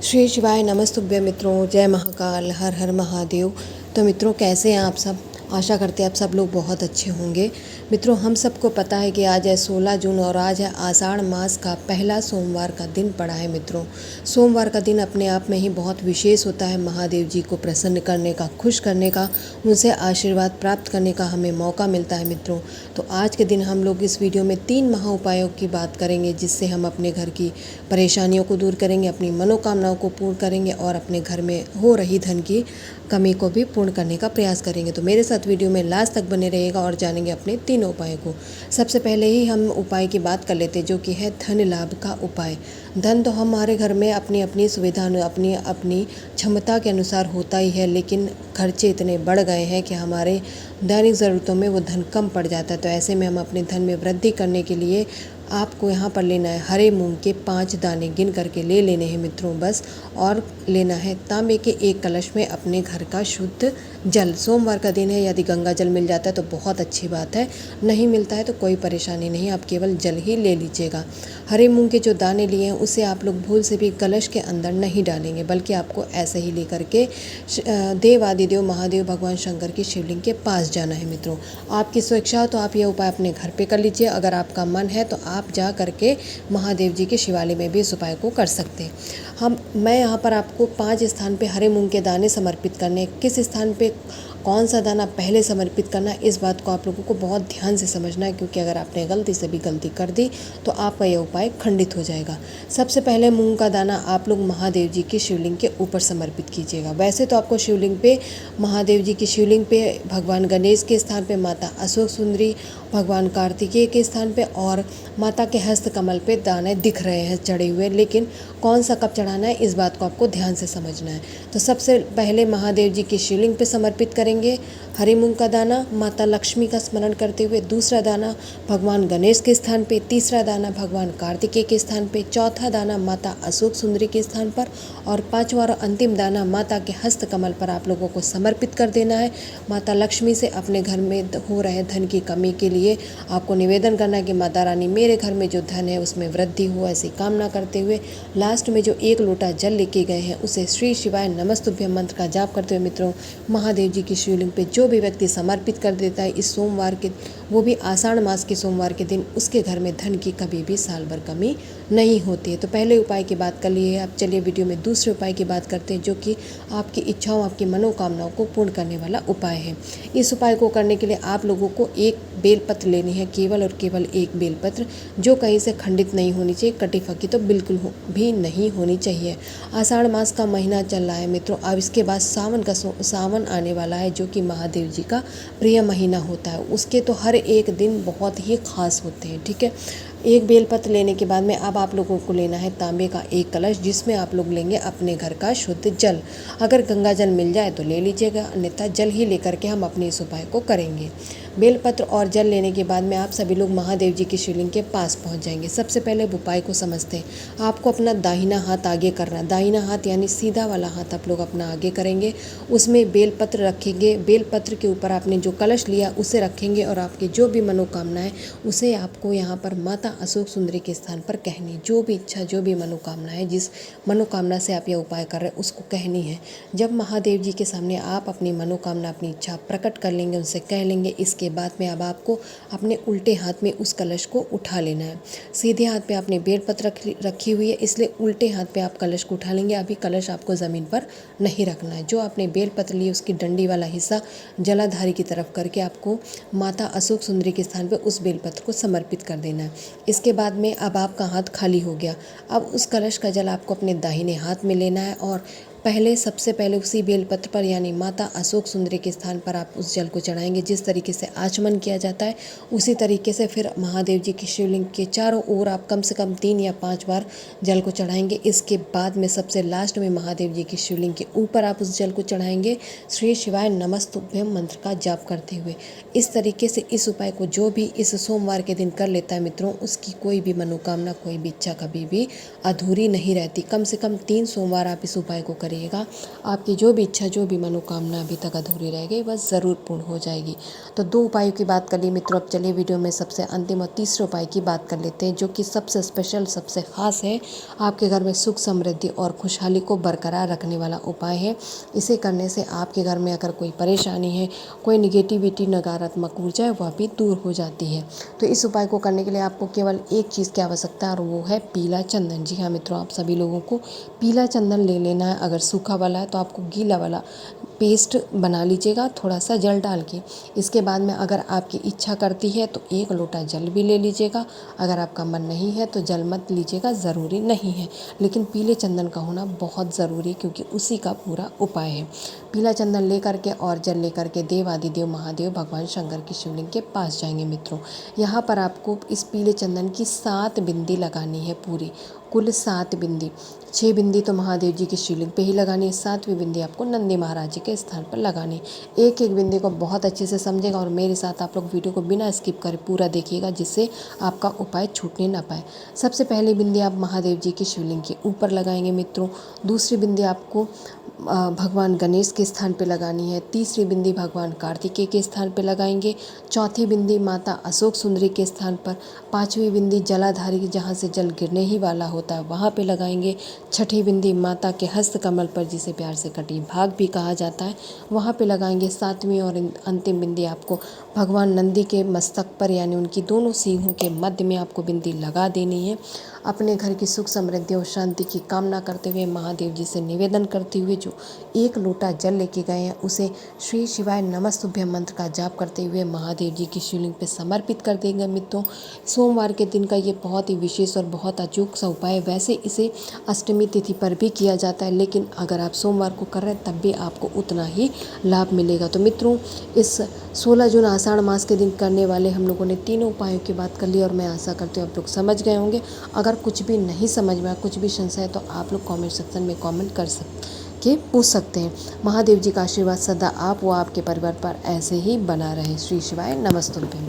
श्री शिवाय नमस्तुभ्य मित्रों, जय महाकाल, हर हर महादेव। तो मित्रों, कैसे हैं आप सब? आशा करते हैं आप सब लोग बहुत अच्छे होंगे। मित्रों, हम सबको पता है कि आज है 16 जून और आज है आषाढ़ मास का पहला सोमवार का दिन पड़ा है। मित्रों, सोमवार का दिन अपने आप में ही बहुत विशेष होता है। महादेव जी को प्रसन्न करने का, खुश करने का, उनसे आशीर्वाद प्राप्त करने का हमें मौका मिलता है। मित्रों, तो आज के दिन हम लोग इस वीडियो में 3 महा उपायों की बात करेंगे, जिससे हम अपने घर की परेशानियों को दूर करेंगे, अपनी मनोकामनाओं को पूर्ण करेंगे और अपने घर में हो रही धन की कमी को भी पूर्ण करने का प्रयास करेंगे। तो मेरे साथ वीडियो में लास्ट तक बने रहेगा और जानेंगे अपने 3 उपायों को। सबसे पहले ही हम उपाय की बात कर लेते हैं, जो कि है धन लाभ का उपाय। धन तो हमारे घर में अपनी अपनी सुविधा, अपनी अपनी क्षमता के अनुसार होता ही है, लेकिन खर्चे इतने बढ़ गए हैं कि हमारे दैनिक ज़रूरतों में वो धन कम पड़ जाता है। तो ऐसे में हम अपने धन में वृद्धि करने के लिए आपको यहाँ पर लेना है हरे मूंग के 5 दाने गिन करके ले लेने हैं मित्रों बस। और लेना है तांबे के 1 कलश में अपने घर का शुद्ध जल। सोमवार का दिन है, यदि गंगा जल मिल जाता है तो बहुत अच्छी बात है, नहीं मिलता है तो कोई परेशानी नहीं, आप केवल जल ही ले लीजिएगा। हरे मूंग के जो दाने लिए हैं उसे आप लोग भूल से भी कलश के अंदर नहीं डालेंगे, बल्कि आपको ऐसे ही लेकर के देवादिदेव महादेव भगवान शंकर की शिवलिंग के पास जाना है। मित्रों, आपकी स्वेच्छा हो तो आप यह उपाय अपने घर पे कर लीजिए। अगर आपका मन है तो आप जा करके महादेव जी के शिवालय में भी इस उपाय को कर सकते हैं। मैं यहाँ पर आपको 5 स्थान पे हरे मूंग के दाने समर्पित करने, किस स्थान पे कौन सा दाना पहले समर्पित करना है, इस बात को आप लोगों को बहुत ध्यान से समझना है, क्योंकि अगर आपने गलती से भी गलती कर दी तो आपका यह उपाय खंडित हो जाएगा। सबसे पहले मूंग का दाना आप लोग महादेव जी की शिवलिंग के ऊपर समर्पित कीजिएगा। वैसे तो आपको शिवलिंग पे, महादेव जी की शिवलिंग पे, भगवान गणेश के स्थान पे, माता अशोक सुंदरी, भगवान कार्तिकेय के स्थान पे और माता के हस्त कमल पे दाने दिख रहे हैं चढ़े हुए, लेकिन कौन सा कब चढ़ाना है इस बात को आपको ध्यान से समझना है। तो सबसे पहले महादेव जी की शिवलिंग पे समर्पित करेंगे हरी मूंग का दाना, माता लक्ष्मी का स्मरण करते हुए। दूसरा दाना भगवान गणेश के स्थान पे, तीसरा दाना भगवान कार्तिकेय के स्थान पे, चौथा दाना माता अशोक सुंदरी के स्थान पर और 5वां और अंतिम दाना माता के हस्त कमल पर आप लोगों को समर्पित कर देना है। माता लक्ष्मी से अपने घर में हो रहे धन की कमी के लिए आपको निवेदन करना है कि माता रानी, मेरे घर में जो धन है उसमें वृद्धि हो, ऐसी कामना करते हुए लास्ट में जो 1 लोटा जल लेके गए हैं उसे श्री शिवाय नमस्तुभ्य मंत्र का जाप करते हुए मित्रों महादेव जी की शिवलिंग पे जो भी व्यक्ति समर्पित कर देता है इस सोमवार के, वो भी आषाढ़ मास के सोमवार के दिन, उसके घर में धन की कभी भी साल भर कमी नहीं होती है। तो पहले उपाय की बात कर लिए है, अब चलिए वीडियो में दूसरे उपाय की बात करते हैं, जो कि आपकी इच्छाओं, आपकी मनोकामनाओं को पूर्ण करने वाला उपाय है। इस उपाय को करने के लिए आप लोगों को 1 बेलपत्र लेनी है, केवल और केवल 1 बेलपत्र, जो कहीं से खंडित नहीं होनी चाहिए, कटी फकी तो बिल्कुल भी नहीं होनी चाहिए। आषाढ़ मास का महीना चल रहा है मित्रों, अब इसके बाद सावन आने वाला है, जो कि महादेव जी का प्रिय महीना होता है। उसके तो हर एक दिन बहुत ही खास होते हैं, ठीक है। 1 बेलपत्र लेने के बाद में अब आप लोगों को लेना है तांबे का 1 कलश, जिसमें आप लोग लेंगे अपने घर का शुद्ध जल। अगर गंगा जल मिल जाए तो ले लीजिएगा, अन्यथा जल ही लेकर के हम अपने इस उपाय को करेंगे। बेलपत्र और जल लेने के बाद में आप सभी लोग महादेव जी की शिवलिंग के पास पहुंच जाएंगे। सबसे पहले उपाय को समझते हैं। आपको अपना दाहिना हाथ आगे करना, दाहिना हाथ यानी सीधा वाला हाथ आप लोग अपना आगे करेंगे, उसमें बेलपत्र रखेंगे। बेलपत्र के ऊपर आपने जो कलश लिया उसे रखेंगे और आपकी जो भी मनोकामना है उसे आपको यहाँ पर माता अशोक सुंदरी के स्थान पर कहनी। जो भी इच्छा, जो भी मनोकामना है, जिस मनोकामना से आप यह उपाय कर रहे हैं उसको कहनी है। जब महादेव जी के सामने आप अपनी मनोकामना, अपनी इच्छा प्रकट कर लेंगे, उनसे कह लेंगे, इसके बाद में अब आपको अपने उल्टे हाथ में उस कलश को उठा लेना है। सीधे हाथ पे आपने बेलपत्र रखी हुई है, इसलिए उल्टे हाथ पे आप कलश को उठा लेंगे। अभी कलश आपको ज़मीन पर नहीं रखना है। जो आपने बेलपत्र ली उसकी डंडी वाला हिस्सा जलाधारी की तरफ करके आपको माता अशोक सुंदरी के स्थान पर उस बेलपत्र को समर्पित कर देना है। इसके बाद में अब आपका हाथ खाली हो गया। अब उस कलश का जल आपको अपने दाहिने हाथ में लेना है और सबसे पहले उसी बेलपत्र पर यानी माता अशोक सुंदरी के स्थान पर आप उस जल को चढ़ाएंगे। जिस तरीके से आचमन किया जाता है उसी तरीके से फिर महादेव जी की शिवलिंग के चारों ओर आप कम से कम 3 या 5 बार जल को चढ़ाएंगे। इसके बाद में सबसे लास्ट में महादेव जी की शिवलिंग के ऊपर आप उस जल को चढ़ाएंगे, श्री शिवाय नमस्तुभ्यम मंत्र का जाप करते हुए। इस तरीके से इस उपाय को जो भी इस सोमवार के दिन कर लेता है मित्रों, उसकी कोई भी मनोकामना, कोई भी इच्छा कभी भी अधूरी नहीं रहती। कम से कम 3 सोमवार आप इस उपाय को करें। करिएगा, आपकी जो भी इच्छा, जो भी मनोकामना अभी तक अधूरी रह गई वह ज़रूर पूर्ण हो जाएगी। तो 2 उपायों की बात कर ली मित्रों। अब चलिए वीडियो में सबसे अंतिम और तीसरे उपाय की बात कर लेते हैं, जो कि सबसे स्पेशल, सबसे ख़ास है। आपके घर में सुख, समृद्धि और खुशहाली को बरकरार रखने वाला उपाय है। इसे करने से आपके घर में अगर कोई परेशानी है, कोई निगेटिविटी, नकारात्मक ऊर्जा है, वह भी दूर हो जाती है। तो इस उपाय को करने के लिए आपको केवल एक चीज़ की आवश्यकता है और वो है पीला चंदन। जी हाँ मित्रों, आप सभी लोगों को पीला चंदन ले लेना है। अगर सूखा वाला है तो आपको गीला वाला पेस्ट बना लीजिएगा थोड़ा सा जल डाल के। इसके बाद में अगर आपकी इच्छा करती है तो 1 लोटा जल भी ले लीजिएगा। अगर आपका मन नहीं है तो जल मत लीजिएगा, ज़रूरी नहीं है, लेकिन पीले चंदन का होना बहुत ज़रूरी है क्योंकि उसी का पूरा उपाय है। पीला चंदन ले करके और जल ले करके देवादिदेव महादेव भगवान शंकर की शिवलिंग के पास जाएंगे मित्रों। यहाँ पर आपको इस पीले चंदन की 7 बिंदी लगानी है पूरी, कुल 7 बिंदी। 6 बिंदी तो महादेव जी की शिवलिंग पे ही लगानी है, 7वीं बिंदी आपको नंदी महाराज जी के स्थान पर लगानी है। एक एक बिंदी को बहुत अच्छे से समझेगा और मेरे साथ आप लोग वीडियो को बिना स्किप करे पूरा देखिएगा, जिससे आपका उपाय छूटने ना पाए। सबसे पहली बिंदी आप महादेव जी की शिवलिंग के ऊपर लगाएंगे मित्रों। दूसरी बिंदी आपको भगवान गणेश के स्थान पे लगानी है। तीसरी बिंदी भगवान कार्तिकेय के स्थान पे लगाएंगे। चौथी बिंदी माता अशोक सुंदरी के स्थान पर। 5वीं बिंदी जलाधारी, जहाँ से जल गिरने ही वाला होता है, वहाँ पे लगाएंगे। 6ठी बिंदी माता के हस्त कमल पर, जिसे प्यार से कटी भाग भी कहा जाता है, वहाँ पे लगाएंगे। 7वीं और अंतिम बिंदी आपको भगवान नंदी के मस्तक पर, यानी उनकी दोनों सींगों के मध्य में आपको बिंदी लगा देनी है। अपने घर की सुख, समृद्धि और शांति की कामना करते हुए, महादेव जी से निवेदन करते हुए, जो 1 लोटा जल लेके गए हैं उसे श्री शिवाय नमस्तुभ्यम मंत्र का जाप करते हुए महादेव जी की शिवलिंग पे समर्पित कर देंगे मित्रों। सोमवार के दिन का ये बहुत ही विशेष और बहुत अचूक सा उपाय है। वैसे इसे अष्टमी तिथि पर भी किया जाता है, लेकिन अगर आप सोमवार को कर रहे हैं तब भी आपको उतना ही लाभ मिलेगा। तो मित्रों, इस 16 जून आषाढ़ मास के दिन करने वाले हम लोगों ने तीनों उपायों की बात कर ली और मैं आशा करती हूँ आप लोग समझ गए होंगे। अगर कुछ भी नहीं समझ में आया, कुछ भी संशय है, तो आप लोग कमेंट सेक्शन में कमेंट कर के पूछ सकते हैं। महादेव जी का आशीर्वाद सदा आप व आपके परिवार पर ऐसे ही बना रहे। श्री शिवाय नमस्तुभ्यम।